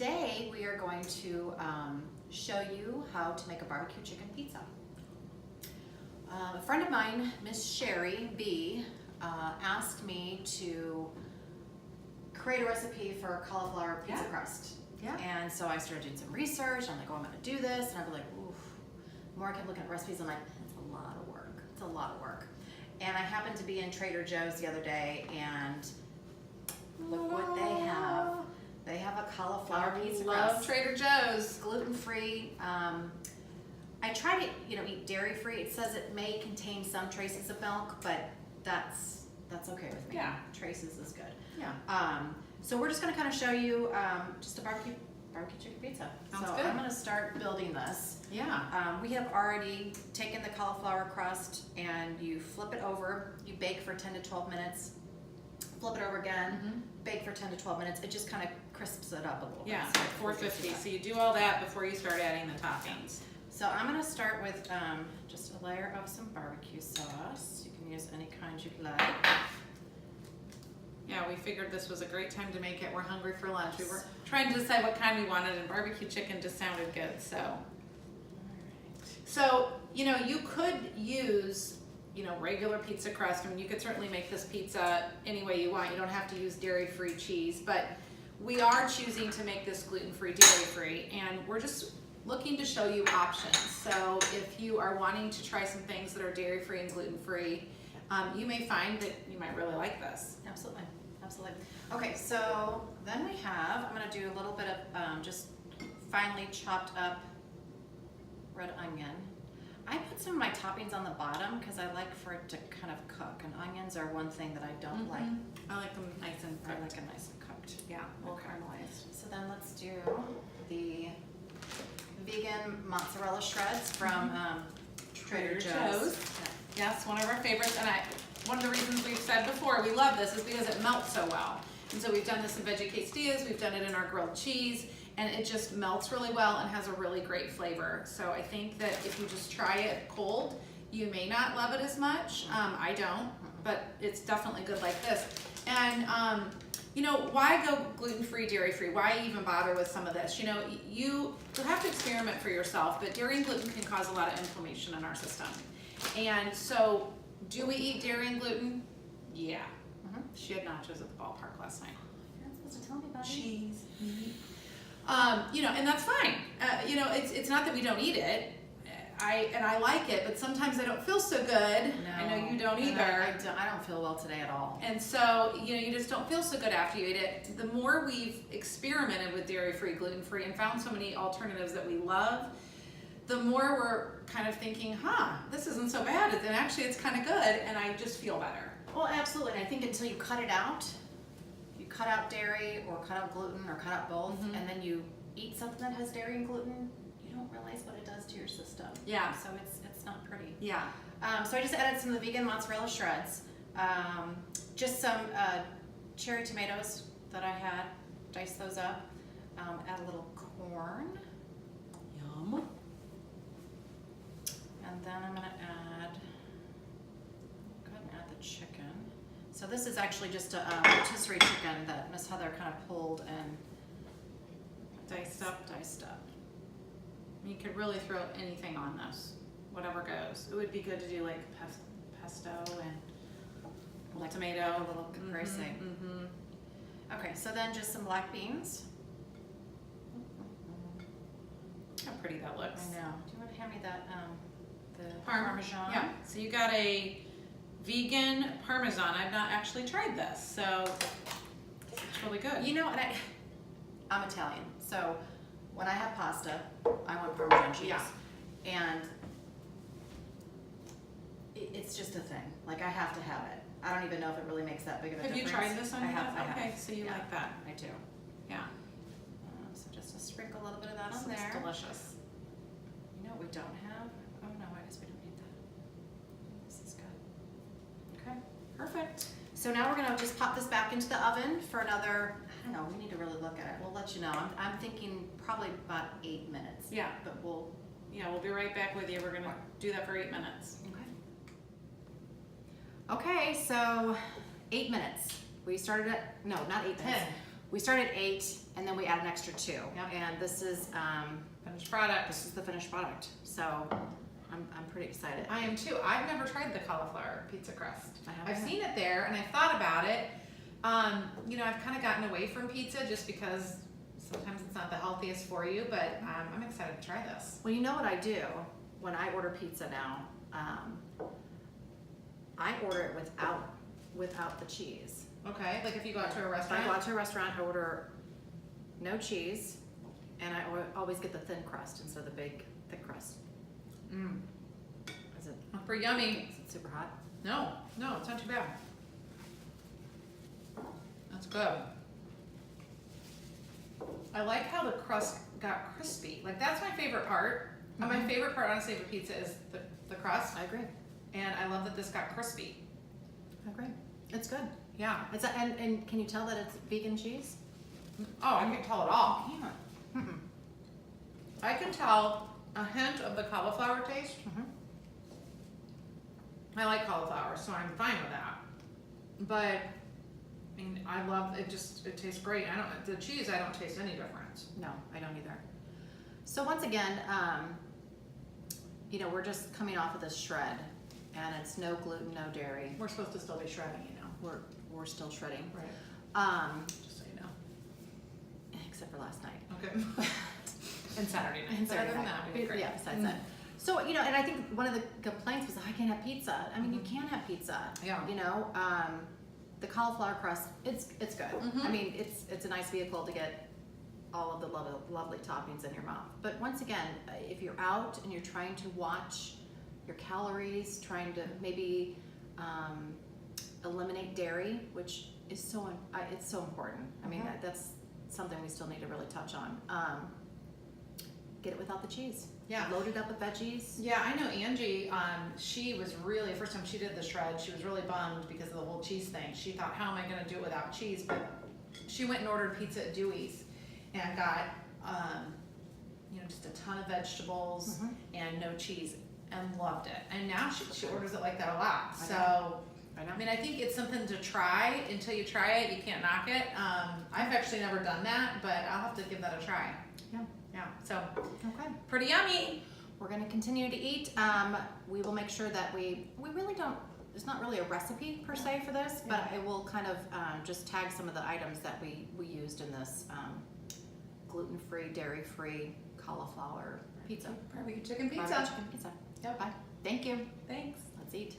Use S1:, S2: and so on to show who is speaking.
S1: today we are going to show you how to make a barbecue chicken pizza. A friend of mine, Miss Sherry B, asked me to create a recipe for cauliflower pizza crust.
S2: Yeah.
S1: And so I started doing some research. I'm like, oh, I'm gonna do this. And I'd be like, oof. The more I kept looking at recipes, I'm like, it's a lot of work. It's a lot of work. And I happened to be in Trader Joe's the other day, and look what they have. They have a cauliflower pizza
S2: Love
S1: crust.
S2: Trader Joe's.
S1: Gluten-free. I try to, eat dairy-free. It says it may contain some traces of milk, but that's okay with me.
S2: Yeah.
S1: Traces is good.
S2: Yeah.
S1: So we're just gonna kind of show you just a barbecue chicken pizza.
S2: Sounds
S1: so
S2: good.
S1: I'm gonna start building this.
S2: Yeah.
S1: We have already taken the cauliflower crust and you flip it over. You bake for 10 to 12 minutes. Flip it over again. Bake for 10 to 12 minutes. It just kind of crisps it up a little
S2: Yeah.
S1: bit. So
S2: 450. So you do all that before you start adding the toppings.
S1: So I'm gonna start with just a layer of some barbecue sauce. You can use any kind you'd like.
S2: Yeah, we figured this was a great time to make it. We're hungry for lunch. We were trying to decide what kind we wanted, and barbecue chicken just sounded good. So, you could use, regular pizza crust. I mean, you could certainly make this pizza any way you want. You don't have to use dairy-free cheese, but we are choosing to make this gluten-free, dairy-free, and we're just looking to show you options. So if you are wanting to try some things that are dairy-free and gluten-free, you may find that you might really like this.
S1: Absolutely. Okay, so then I'm gonna do a little bit of just finely chopped up red onion. I put some of my toppings on the bottom because I like for it to kind of cook, and onions are one thing that I don't like.
S2: I like them nice and
S1: I
S2: cooked.
S1: like it nice and cooked.
S2: Yeah, a little
S1: Okay.
S2: caramelized.
S1: So then let's do the vegan mozzarella shreds from Trader Joe's.
S2: Yes, one of our favorites, and one of the reasons we've said before we love this is because it melts so well. And so we've done this in veggie quesadillas, we've done it in our grilled cheese, and it just melts really well and has a really great flavor. So I think that if you just try it cold, you may not love it as much. I don't, but it's definitely good like this. And why go gluten-free, dairy-free? Why even bother with some of this? You have to experiment for yourself, but dairy and gluten can cause a lot of inflammation in our system. And so, do we eat dairy and gluten? Yeah. She had nachos at the ballpark last night.
S1: You're not supposed to tell me about it.
S2: Cheese, meat. And that's fine. It's not that we don't eat it. I like it, but sometimes I don't feel so good.
S1: No.
S2: I know you don't either.
S1: I don't feel well today at all.
S2: And so, you just don't feel so good after you eat it. The more we've experimented with dairy-free, gluten-free, and found so many alternatives that we love, the more we're kind of thinking, this isn't so bad, and actually it's kind of good, and I just feel better.
S1: Well, absolutely. And I think until you cut it out, you cut out dairy or cut out gluten or cut out both, and then you eat something that has dairy and gluten, you don't realize what it does to your system.
S2: Yeah.
S1: So it's not pretty.
S2: Yeah.
S1: So I just added some of the vegan mozzarella shreds, just some cherry tomatoes that I had, diced those up, add a little corn,
S2: Yum.
S1: and then I'm gonna go ahead and add the chicken. So this is actually just a rotisserie chicken that Miss Heather kind of pulled and
S2: Diced up. You could really throw anything on this, whatever goes. It would be good to do like pesto and
S1: like
S2: tomato.
S1: a little caprese. Okay, so then just some black beans.
S2: How pretty that looks.
S1: I know. Do you want to hand me that the
S2: Parmesan. Yeah. So you got a vegan Parmesan. I've not actually tried this, so it's really good.
S1: And I'm Italian, so when I have pasta, I want Parmesan cheese.
S2: Yeah.
S1: And it's just a thing. Like, I have to have it. I don't even know if it really makes that big of a
S2: Have
S1: difference.
S2: you tried this on your
S1: I
S2: Okay,
S1: have.
S2: so you
S1: Yeah,
S2: like that.
S1: I do.
S2: Yeah.
S1: So just to sprinkle a little bit of that
S2: This
S1: on
S2: looks
S1: there.
S2: delicious.
S1: You know what we don't have? Oh no, I guess we don't need that. This is good. Okay.
S2: Perfect.
S1: So now we're gonna just pop this back into the oven for another, I don't know, we need to really look at it. We'll let you know. I'm thinking probably about 8 minutes.
S2: Yeah.
S1: But we'll
S2: We'll be right back with you. We're gonna do that for 8 minutes.
S1: Okay, so 8 minutes. We started at, no, not 8 minutes. we started 8 and then we add an extra 2.
S2: Yep.
S1: And this is
S2: Finished product.
S1: this is the finished product. So I'm pretty excited.
S2: I am too. I've never tried the cauliflower pizza crust.
S1: I haven't
S2: I've
S1: either.
S2: seen it there and I thought about it. You know, I've kind of gotten away from pizza just because sometimes it's not the healthiest for you, but I'm excited to try this.
S1: Well, you know what I do when I order pizza now? I order it without the cheese.
S2: Okay, like if you go out to a
S1: If I
S2: restaurant.
S1: go out to a restaurant, I order no cheese, and I always get the thin crust instead of the big thick crust.
S2: Mm,
S1: Is it
S2: pretty yummy.
S1: super hot?
S2: No, it's not too bad. That's good. I like how the crust got crispy. Like that's my favorite part. And my favorite part, honestly, of a pizza is the crust.
S1: I agree.
S2: And I love that this got crispy.
S1: I agree. It's good.
S2: Yeah.
S1: It's and can you tell that it's vegan cheese?
S2: Oh, I can tell it all.
S1: Yeah. Mm-mm.
S2: I can tell a hint of the cauliflower taste.
S1: Mhm.
S2: I like cauliflower, so I'm fine with that. But I mean, I love it. It tastes great. The cheese. I don't taste any difference.
S1: No, I don't either. So once again, you know, we're just coming off of this shred, and it's no gluten, no dairy.
S2: We're supposed to still be shredding, you know.
S1: We're still shredding.
S2: Right. Just so you know.
S1: Except for last night.
S2: Okay. And Saturday night.
S1: And Saturday
S2: Other than
S1: night.
S2: that, we did great.
S1: Yeah, besides that. So, you know, and I think one of the complaints was, I can't have pizza. I mean, you can have pizza.
S2: Yeah.
S1: You know, the cauliflower crust, it's good.
S2: Mhm.
S1: I mean, it's a nice vehicle to get all of the lovely toppings in your mouth. But once again, if you're out and you're trying to watch your calories, trying to maybe eliminate dairy, which is it's so important. I mean,
S2: Mhm.
S1: that's something we still need to really touch on. Get it without the cheese.
S2: Yeah.
S1: Load it up with veggies.
S2: Yeah, I know Angie, she was really, first time she did the shred, she was really bummed because of the whole cheese thing. She thought, how am I gonna do it without cheese? But she went and ordered pizza at Dewey's and got, you know, just a ton of vegetables
S1: Mhm.
S2: and no cheese and loved it. And now she orders it like that a lot.
S1: I
S2: So,
S1: I know.
S2: I mean, I think it's something to try. Until you try it, you can't knock it. I've actually never done that, but I'll have to give that a try.
S1: Yeah.
S2: Yeah, so
S1: Okay.
S2: pretty yummy.
S1: We're going to continue to eat. We will make sure that we really don't, there's not really a recipe per se for this, but I will kind of just tag some of the items that we used in this gluten-free, dairy-free cauliflower pizza.
S2: Barbecue chicken
S1: Barbecue
S2: pizza.
S1: chicken pizza.
S2: Yep.
S1: Bye. Thank you.
S2: Thanks.
S1: Let's eat.